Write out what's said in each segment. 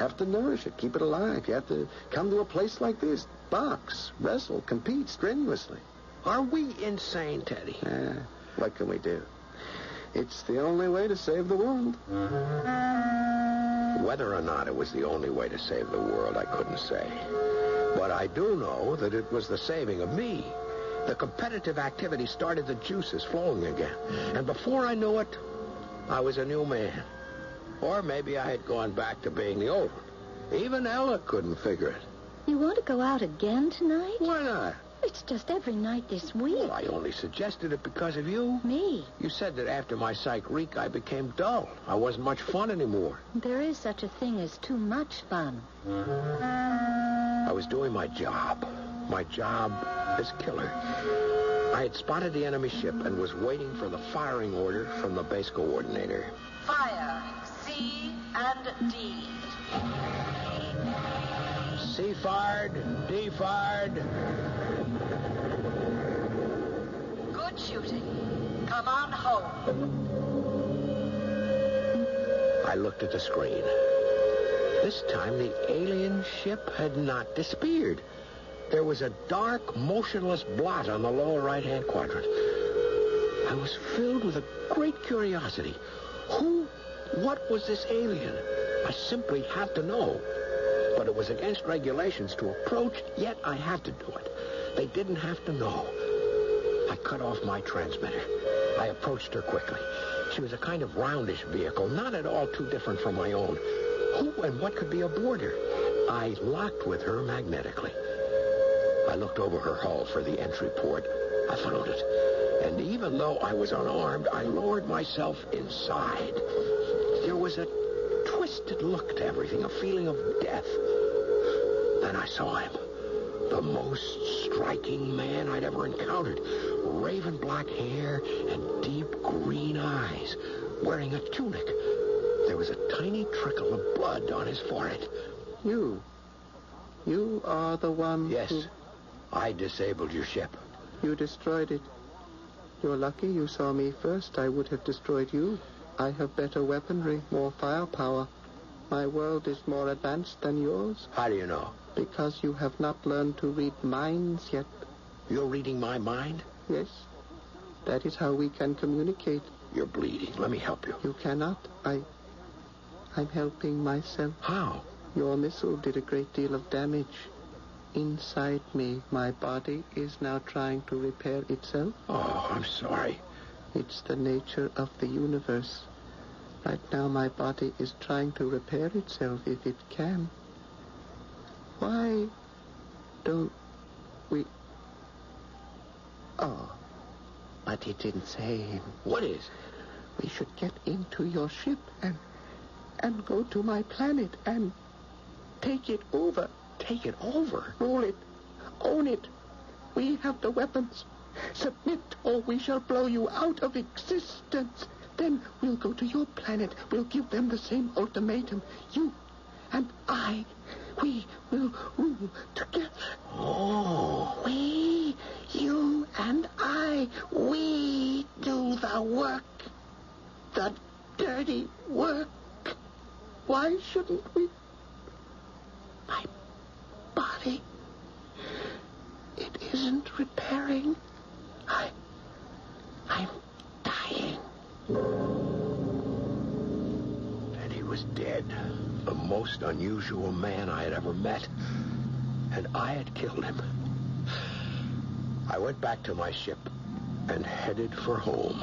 have to nourish it, keep it alive. You have to come to a place like this, box, wrestle, compete strenuously. Are we insane, Teddy? What can we do? It's the only way to save the world. Whether or not it was the only way to save the world, I couldn't say. But I do know that it was the saving of me. The competitive activity started the juices flowing again. And before I knew it, I was a new man. Or maybe I had gone back to being the old one. Even Ella couldn't figure it. You want to go out again tonight? Why not? It's just every night this week. Well, I only suggested it because of you. Me? You said that after my psych reek, I became dull. I wasn't much fun anymore. There is such a thing as too much fun. I was doing my job. My job as killer. I had spotted the enemy ship and was waiting for the firing order from the base coordinator. Fire C and D. C fired, D fired. Good shooting. Come on home. I looked at the screen. This time the alien ship had not disappeared. There was a dark, motionless blot on the lower right-hand quadrant. I was filled with a great curiosity. What was this alien? I simply had to know. But it was against regulations to approach, yet I had to do it. They didn't have to know. I cut off my transmitter. I approached her quickly. She was a kind of roundish vehicle, not at all too different from my own. Who and what could be aboard her? I locked with her magnetically. I looked over her hull for the entry port. I found it. And even though I was unarmed, I lowered myself inside. There was a twisted look to everything, a feeling of death. Then I saw him. The most striking man I'd ever encountered. Raven black hair and deep green eyes. Wearing a tunic. There was a tiny trickle of blood on his forehead. You are the one Yes. I disabled your ship. You destroyed it. You're lucky you saw me first. I would have destroyed you. I have better weaponry, more firepower. My world is more advanced than yours. How do you know? Because you have not learned to read minds yet. You're reading my mind? Yes. That is how we can communicate. You're bleeding. Let me help you. You cannot. I'm helping myself. How? Your missile did a great deal of damage. Inside me, my body is now trying to repair itself. Oh, I'm sorry. It's the nature of the universe. Right now, my body is trying to repair itself if it can. Why don't we... Oh, but it's insane. What is? We should get into your ship and go to my planet and take it over. Take it over? Rule it. Own it. We have the weapons. Submit or we shall blow you out of existence. Then we'll go to your planet. We'll give them the same ultimatum. You and I, we will rule together. Oh. We, you and I, we do the work. The dirty work. Why shouldn't we? My body, it isn't repairing. I'm dying. And he was dead. The most unusual man I had ever met. And I had killed him. I went back to my ship and headed for home.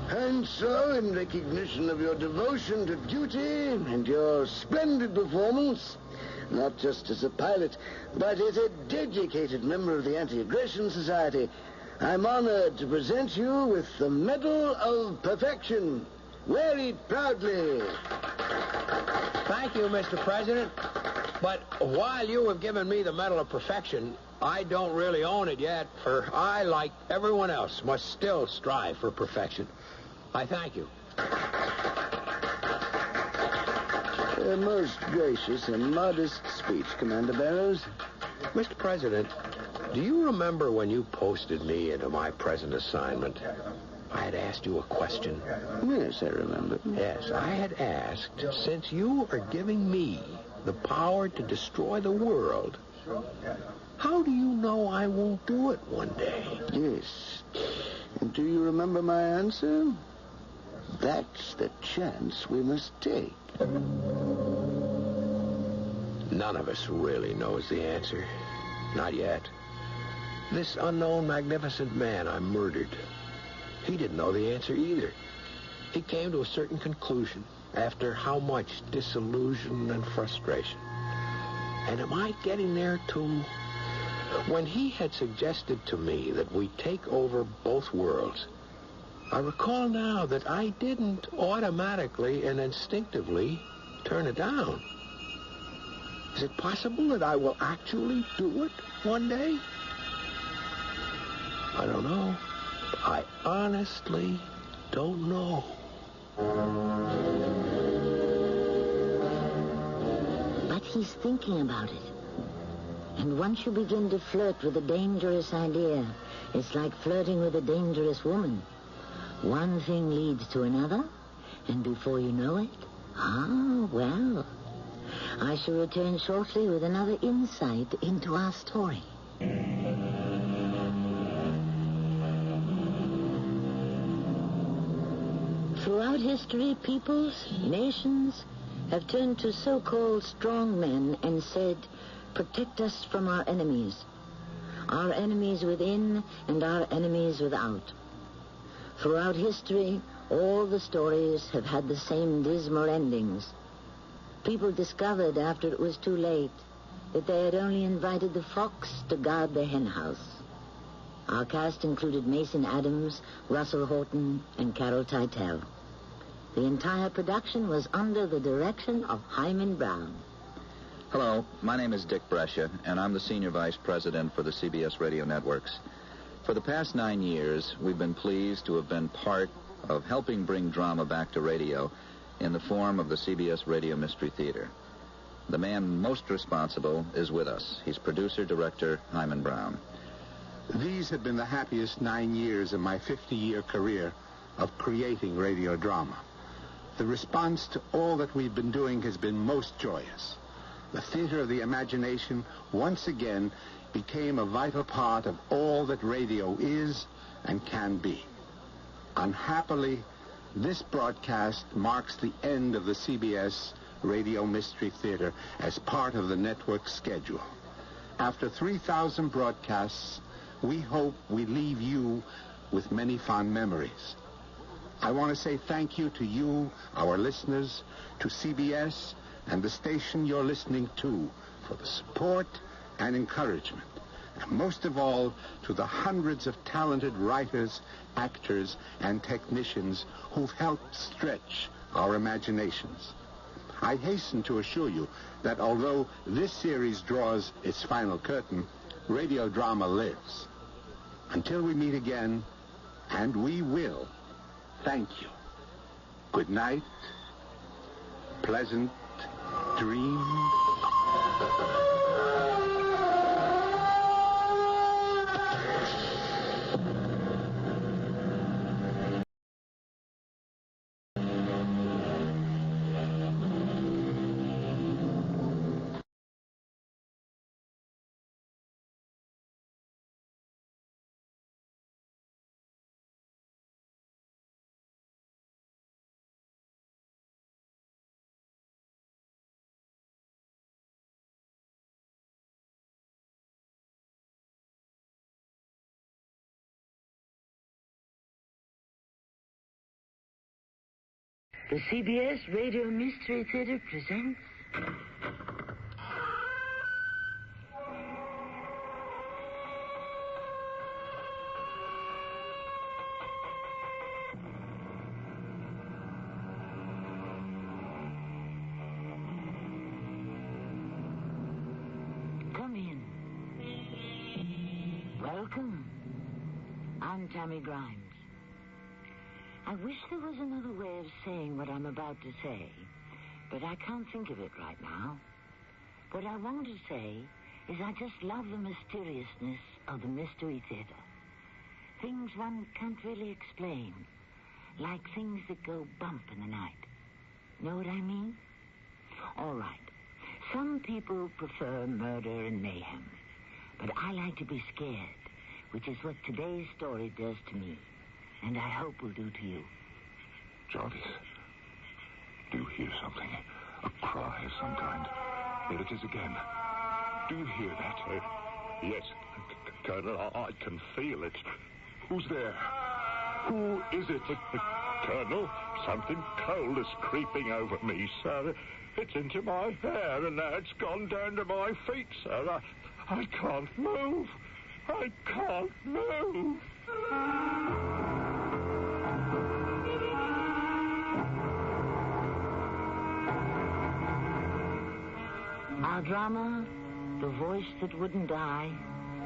And so, in recognition of your devotion to duty and your splendid performance, not just as a pilot, but as a dedicated member of the Anti-Aggression Society, I'm honored to present you with the Medal of Perfection. Wear it proudly. Thank you, Mr. President. But while you have given me the Medal of Perfection, I don't really own it yet, for I, like everyone else, must still strive for perfection. I thank you. A most gracious and modest speech, Commander Barrows. Mr. President, do you remember when you posted me into my present assignment? I had asked you a question. Yes, I remember. Yes, I had asked, since you are giving me the power to destroy the world, how do you know I won't do it one day? Yes. And do you remember my answer? That's the chance we must take. None of us really knows the answer. Not yet. This unknown, magnificent man I murdered, he didn't know the answer either. He came to a certain conclusion after how much disillusion and frustration. And am I getting there too? When he had suggested to me that we take over both worlds, I recall now that I didn't automatically and instinctively turn it down. Is it possible that I will actually do it one day? I don't know. I honestly don't know. But he's thinking about it. And once you begin to flirt with a dangerous idea, it's like flirting with a dangerous woman. One thing leads to another, and before you know it, well, I shall return shortly with another insight into our story. Throughout history, peoples, nations have turned to so-called strong men and said, protect us from our enemies within and our enemies without. Throughout history, all the stories have had the same dismal endings. People discovered after it was too late that they had only invited the fox to guard the hen house. Our cast included Mason Adams, Russell Horton, and Carol Teitel. The entire production was under the direction of Hyman Brown. Hello, my name is Dick Brescia, and I'm the Senior Vice President for the CBS Radio Networks. For the past 9 years, we've been pleased to have been part of helping bring drama back to radio in the form of the CBS Radio Mystery Theater. The man most responsible is with us. He's producer-director Hyman Brown. These have been the happiest 9 years of my 50-year career of creating radio drama. The response to all that we've been doing has been most joyous. The theater of the imagination once again became a vital part of all that radio is and can be. Unhappily, this broadcast marks the end of the CBS Radio Mystery Theater as part of the network's schedule. After 3,000 broadcasts, we hope we leave you with many fond memories. I want to say thank you to you, our listeners, to CBS and the station you're listening to for the support and encouragement. And most of all, to the hundreds of talented writers, actors, and technicians who've helped stretch our imaginations. I hasten to assure you that although this series draws its final curtain, radio drama lives. Until we meet again, and we will, thank you. Good night. Pleasant dreams. The CBS Radio Mystery Theater presents... Come in. Welcome. I'm Tammy Grimes. I wish there was another way of saying what I'm about to say, but I can't think of it right now. What I want to say is I just love the mysteriousness of the Mystery Theater. Things one can't really explain, like things that go bump in the night. Know what I mean? All right. Some people prefer murder and mayhem, but I like to be scared, which is what today's story does to me, and I hope will do to you. Jarvis, do you hear something? A cry of some kind. There it is again. Do you hear that? Yes, Colonel, I can feel it. Who's there? Who is it? Colonel, something cold is creeping over me, sir. It's into my hair, and now it's gone down to my feet, sir. I can't move. I can't move. Our drama, The Voice That Wouldn't Die,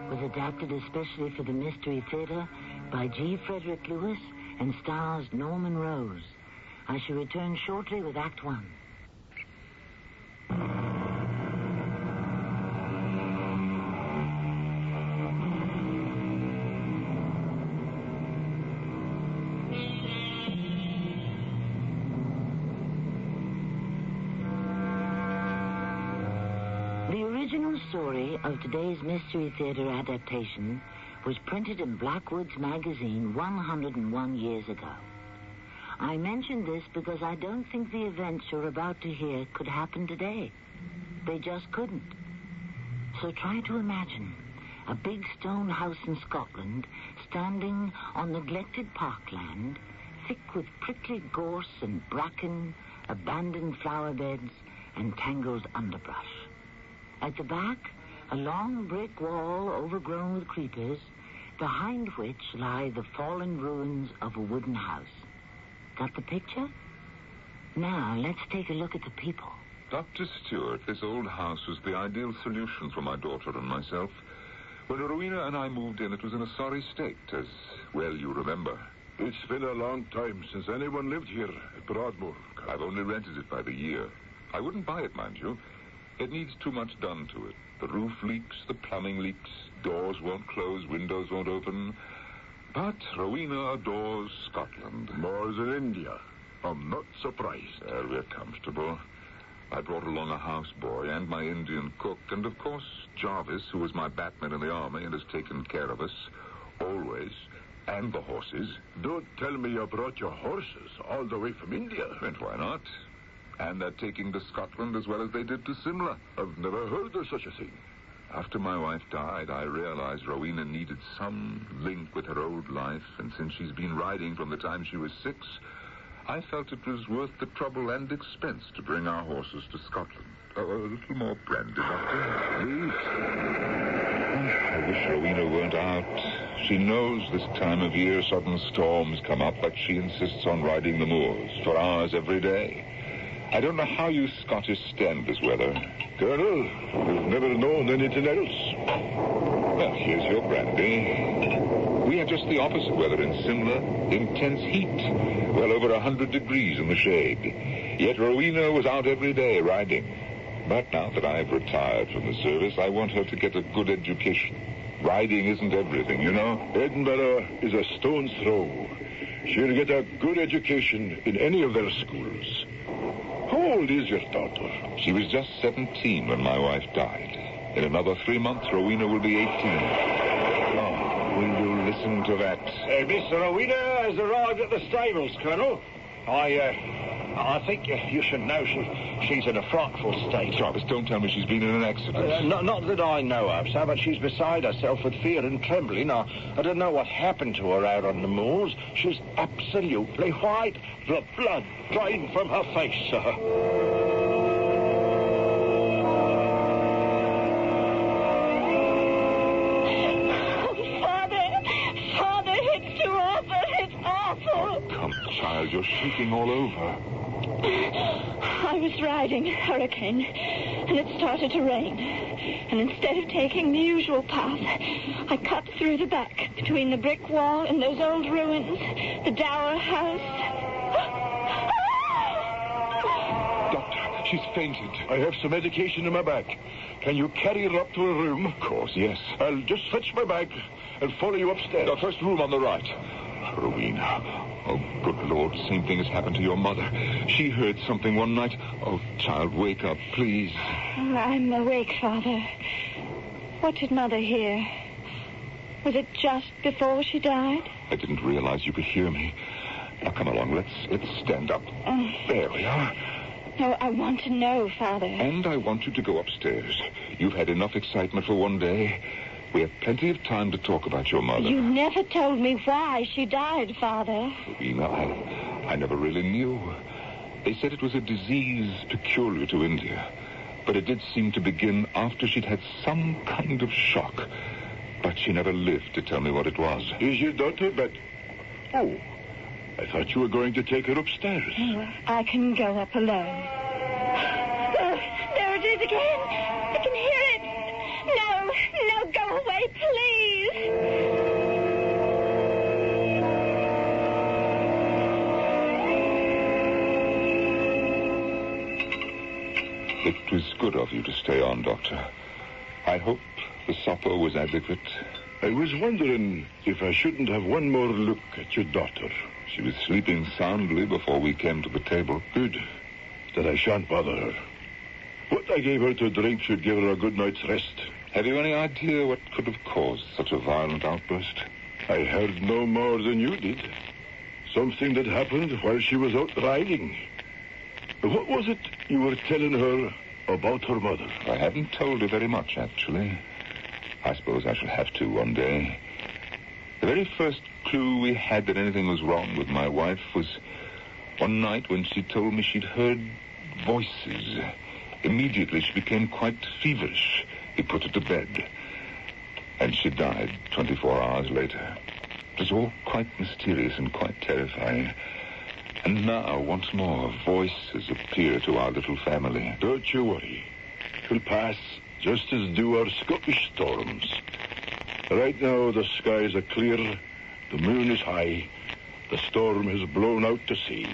was adapted especially for the Mystery Theater by G. Frederick Lewis and stars Norman Rose. I shall return shortly with Act One. The original story of today's Mystery Theater adaptation was printed in Blackwood's magazine 101 years ago. I mention this because I don't think the events you're about to hear could happen today. They just couldn't. So try to imagine a big stone house in Scotland standing on neglected parkland, thick with prickly gorse and bracken, abandoned flower beds, and tangled underbrush. At the back, a long brick wall overgrown with creepers, behind which lie the fallen ruins of a wooden house. Got the picture? Now, let's take a look at the people. Dr. Stewart, this old house was the ideal solution for my daughter and myself. When Rowena and I moved in, it was in a sorry state, as well you remember. It's been a long time since anyone lived here at Broadmoor. I've only rented it by the year. I wouldn't buy it, mind you. It needs too much done to it. The roof leaks, the plumbing leaks, doors won't close, windows won't open. But Rowena adores Scotland. More than India. I'm not surprised. We're comfortable. I brought along a houseboy and my Indian cook, and of course Jarvis, who was my batman in the army and has taken care of us, always, and the horses. Don't tell me you brought your horses all the way from India. And why not? And they're taking to Scotland as well as they did to Simla. I've never heard of such a thing. After my wife died, I realized Rowena needed some link with her old life, and since she's been riding from the time she was 6, I felt it was worth the trouble and expense to bring our horses to Scotland. A little more brandy, Doctor, please. I wish Rowena weren't out. She knows this time of year sudden storms come up, but she insists on riding the moors for hours every day. I don't know how you Scottish stand this weather. Colonel, we've never known anything else. Well, here's your brandy. We have just the opposite weather in Simla. Intense heat. Well over 100 degrees in the shade. Yet Rowena was out every day riding. But now that I've retired from the service, I want her to get a good education. Riding isn't everything, you know. Edinburgh is a stone's throw. She'll get a good education in any of their schools. How old is your daughter? She was just 17 when my wife died. In another 3 months, Rowena will be 18. Oh, will you listen to that? Miss Rowena has arrived at the stables, Colonel. I think you should know she's in a frightful state. Jarvis, don't tell me she's been in an accident. Not that I know of, sir, but she's beside herself with fear and trembling. I don't know what happened to her out on the moors. She's absolutely white. The blood drained from her face, sir. Come, child, you're shaking all over. I was riding a hurricane, and it started to rain. And instead of taking the usual path, I cut through the back, between the brick wall and those old ruins, the dower house. Doctor, she's fainted. I have some medication in my bag. Can you carry her up to her room? Of course, yes. I'll just fetch my bag and follow you upstairs. The first room on the right. Rowena, Oh, good Lord, same thing has happened to your mother. She heard something one night. Oh, child, wake up, please. I'm awake, Father. What did Mother hear? Was it just before she died? I didn't realize you could hear me. Now, come along, let's stand up. There we are. No, I want to know, Father. And I want you to go upstairs. You've had enough excitement for one day. We have plenty of time to talk about your mother. You never told me why she died, Father. Rowena, I never really knew. They said it was a disease peculiar to India. But it did seem to begin after she'd had some kind of shock. But she never lived to tell me what it was. Is your daughter back? Oh, I thought you were going to take her upstairs. Oh, I can go up alone. Oh, there it is again. I can hear it. No, go away, please. It was good of you to stay on, Doctor. I hope the supper was adequate. I was wondering if I shouldn't have one more look at your daughter. She was sleeping soundly before we came to the table. Good. Then I shan't bother her. What I gave her to drink should give her a good night's rest. Have you any idea what could have caused such a violent outburst? I heard no more than you did. Something that happened while she was out riding. What was it you were telling her about her mother? I haven't told her very much, actually. I suppose I shall have to one day. The very first clue we had that anything was wrong with my wife was one night when she told me she'd heard voices. Immediately she became quite feverish. We put her to bed. And she died 24 hours later. It was all quite mysterious and quite terrifying. And now, once more, voices appear to our little family. Don't you worry. It'll pass just as do our Scottish storms. Right now, the skies are clear, the moon is high, the storm has blown out to sea.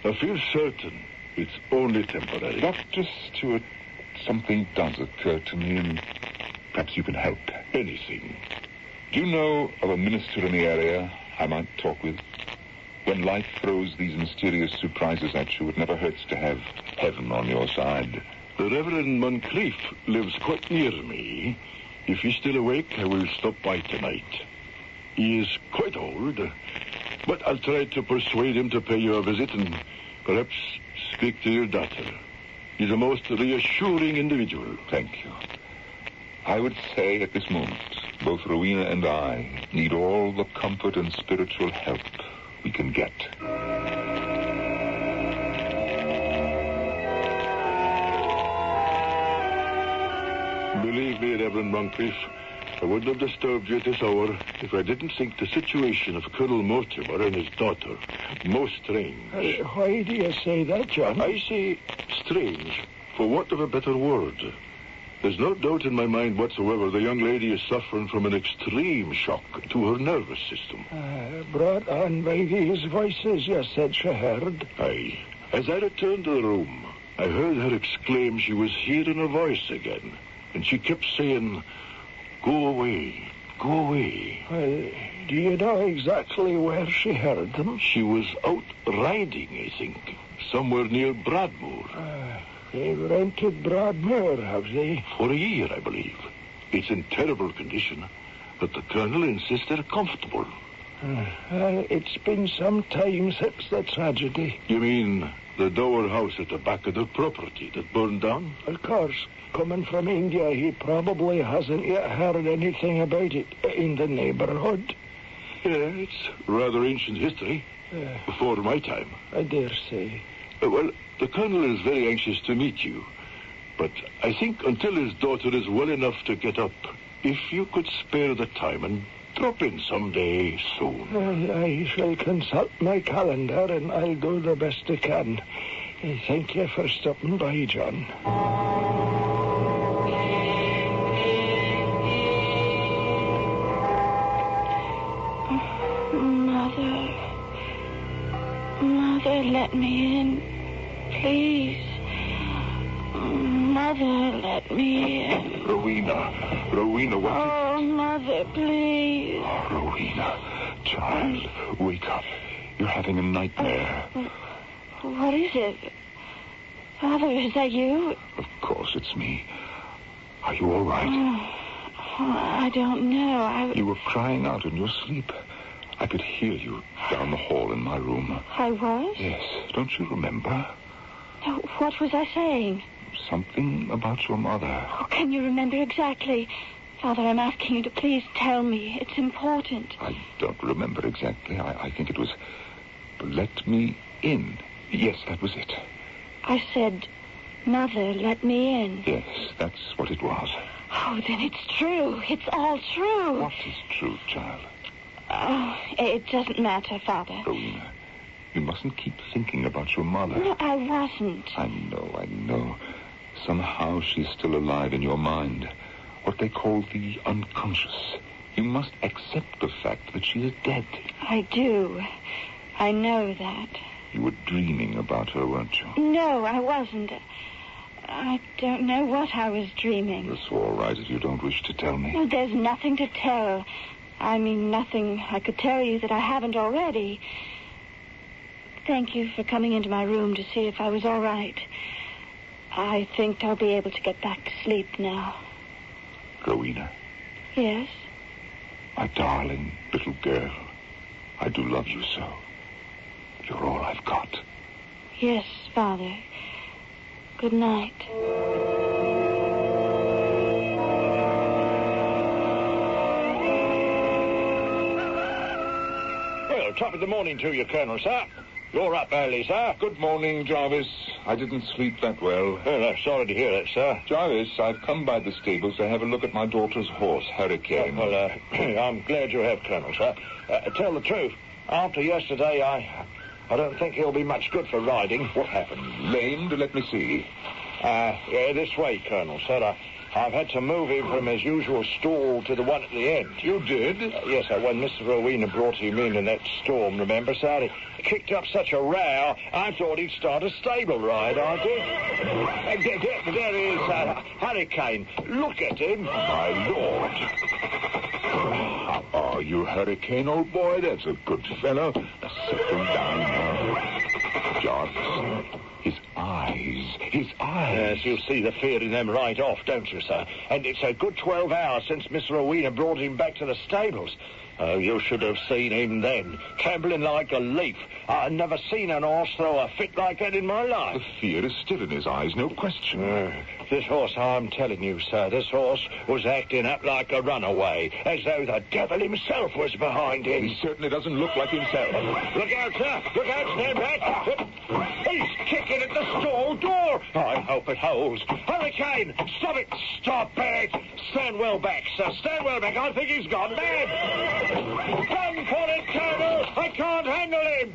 I feel certain it's only temporary. Dr. Stewart, something does occur to me, and perhaps you can help. Anything. Do you know of a minister in the area I might talk with? When life throws these mysterious surprises at you, it never hurts to have heaven on your side. The Reverend Moncrief lives quite near me. If he's still awake, I will stop by tonight. He is quite old, but I'll try to persuade him to pay you a visit and perhaps speak to your daughter. He's a most reassuring individual. Thank you. I would say at this moment, both Rowena and I need all the comfort and spiritual help we can get. Believe me, Reverend Moncrief, I wouldn't have disturbed you at this hour if I didn't think the situation of Colonel Mortimer and his daughter most strange. Why do you say that, John? I say strange, for want of a better word. There's no doubt in my mind whatsoever the young lady is suffering from an extreme shock to her nervous system. Brought on by these voices you said she heard? Aye. As I returned to the room, I heard her exclaim she was hearing a voice again. And she kept saying, "Go away, go away." Well, do you know exactly where she heard them? She was out riding, I think, somewhere near Broadmoor. They've rented Broadmoor, have they? For a year, I believe. It's in terrible condition, but the Colonel insists they're comfortable. It's been some time since the tragedy. You mean the dower house at the back of the property that burned down? Of course. Coming from India, he probably hasn't yet heard anything about it in the neighborhood. Yeah, it's rather ancient history. Before my time. I dare say. Well, the Colonel is very anxious to meet you. But I think until his daughter is well enough to get up, if you could spare the time and drop in someday soon. I shall consult my calendar and I'll do the best I can. Thank you for stopping by, John. Mother, let me in. Please. Mother, let me in. Rowena, what? Oh, Mother, please. Oh, Rowena, child, wake up. You're having a nightmare. What is it? Father, is that you? Of course, it's me. Are you all right? I don't know. You were crying out in your sleep. I could hear you down the hall in my room. I was? Yes. Don't you remember? No, what was I saying? Something about your mother. Oh, can you remember exactly? Father, I'm asking you to please tell me. It's important. I don't remember exactly. I think it was... Let me in. Yes, that was it. I said, Mother, let me in. Yes, that's what it was. Oh, then it's true. It's all true. What is true, child? Oh, it doesn't matter, Father. Rowena, you mustn't keep thinking about your mother. No, I wasn't. I know. Somehow she's still alive in your mind. What they call the unconscious. You must accept the fact that she is dead. I do. I know that. You were dreaming about her, weren't you? No, I wasn't. I don't know what I was dreaming. It's all right if you don't wish to tell me. No, there's nothing to tell. I mean, nothing I could tell you that I haven't already. Thank you for coming into my room to see if I was all right. I think I'll be able to get back to sleep now. Rowena. Yes? My darling little girl. I do love you so. You're all I've got. Yes, Father. Good night. Well, top of the morning to you, Colonel, sir. You're up early, sir. Good morning, Jarvis. I didn't sleep that well. Well, I'm sorry to hear that, sir. Jarvis, I've come by the stables to have a look at my daughter's horse, Hurricane. I'm glad you have, Colonel, sir. Tell the truth, after yesterday, I don't think he'll be much good for riding. What happened? Lamed? Let me see. This way, Colonel, sir. I've had to move him from his usual stall to the one at the end. You did? Yes, sir. When Mr. Rowena brought him in that storm, remember, sir? He kicked up such a row, I thought he'd start a stable ride, I did. There he is, Hurricane. Look at him. My Lord. How are you, Hurricane, old boy? That's a good fellow. Settle down now. Jarvis. His eyes. Yes, you'll see the fear in them right off, don't you, sir? And it's a good 12 hours since Miss Rowena brought him back to the stables. Oh, you should have seen him then, trembling like a leaf. I've never seen an horse throw a fit like that in my life. The fear is still in his eyes, no question. This horse, I'm telling you, sir, this horse was acting up like a runaway, as though the devil himself was behind him. He certainly doesn't look like himself. Look out, sir! Look out, stand back! He's kicking at the stall door! I hope it holds. Hurricane! Stop it! Stop it! Stand well back, sir. Stand well back. I think he's gone mad. Run for it, Colonel! I can't handle him!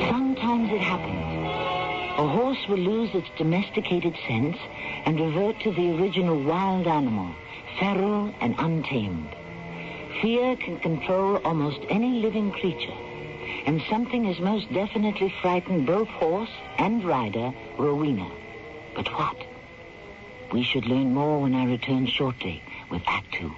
Sometimes it happens. A horse will lose its domesticated sense and revert to the original wild animal, feral and untamed. Fear can control almost any living creature, and something has most definitely frightened both horse and rider, Rowena. But what? We should learn more when I return shortly with Act 2.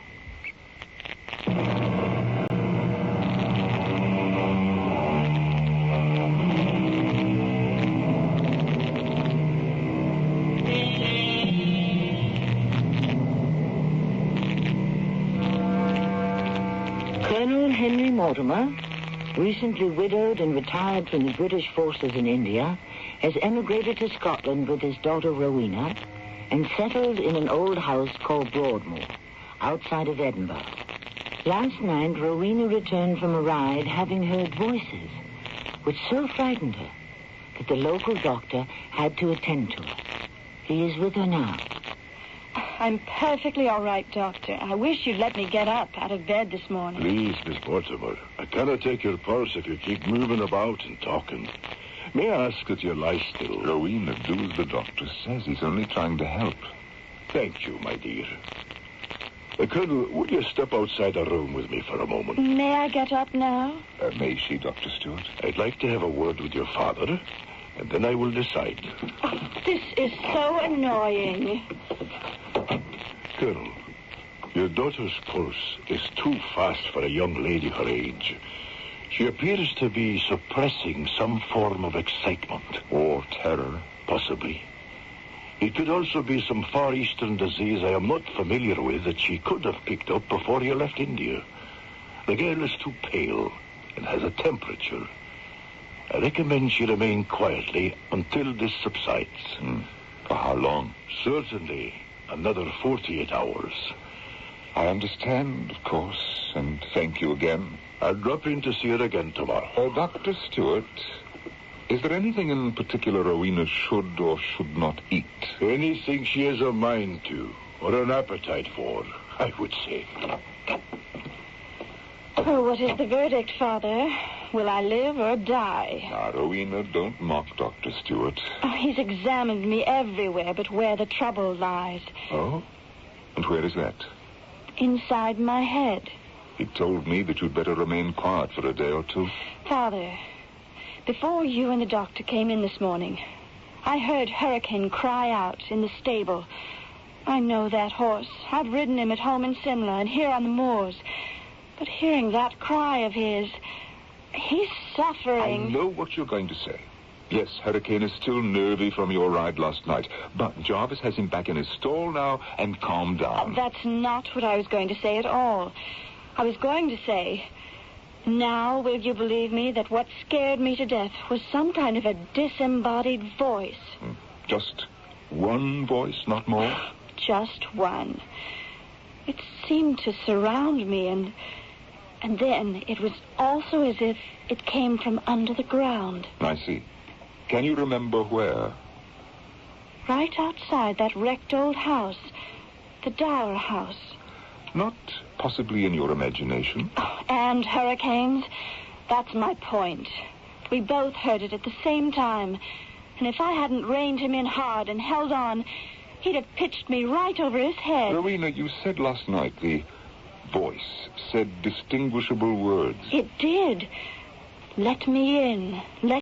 Colonel Henry Mortimer, recently widowed and retired from the British forces in India, has emigrated to Scotland with his daughter Rowena and settled in an old house called Broadmoor, outside of Edinburgh. Last night, Rowena returned from a ride having heard voices, which so frightened her that the local doctor had to attend to her. He is with her now. I'm perfectly all right, Doctor. I wish you'd let me get up out of bed this morning. Please, Miss Mortimer, I cannot take your pulse if you keep moving about and talking. May I ask that you lie still? Rowena, do as the doctor says. He's only trying to help. Thank you, my dear. Colonel, would you step outside the room with me for a moment? May I get up now? May she, Dr. Stewart? I'd like to have a word with your father. and then I will decide. This is so annoying. Girl, your daughter's pulse is too fast for a young lady her age. She appears to be suppressing some form of excitement. Or terror. Possibly. It could also be some Far Eastern disease I am not familiar with that she could have picked up before you left India. The girl is too pale and has a temperature. I recommend she remain quietly until this subsides. For how long? Certainly, another 48 hours. I understand, of course, and thank you again. I'll drop in to see her again tomorrow. Dr. Stewart, is there anything in particular Rowena should or should not eat? Anything she has a mind to, or an appetite for, I would say. Oh, what is the verdict, Father? Will I live or die? Now, Rowena, don't mock Dr. Stewart. Oh, he's examined me everywhere but where the trouble lies. Oh? And where is that? Inside my head. He told me that you'd better remain quiet for a day or two. Father, before you and the doctor came in this morning, I heard Hurricane cry out in the stable. I know that horse. I've ridden him at home in Simla and here on the moors. But hearing that cry of his, he's suffering. I know what you're going to say. Yes, Hurricane is still nervy from your ride last night. But Jarvis has him back in his stall now, and calm down. That's not what I was going to say at all. I was going to say, now will you believe me that what scared me to death was some kind of a disembodied voice? Just one voice, not more? Just one. It seemed to surround me, and then it was also as if it came from under the ground. I see. Can you remember where? Right outside that wrecked old house. The Dower house. Not possibly in your imagination. And hurricanes. That's my point. We both heard it at the same time. And if I hadn't reined him in hard and held on, he'd have pitched me right over his head. Rowena, you said last night the voice said distinguishable words. It did. Let me in. Let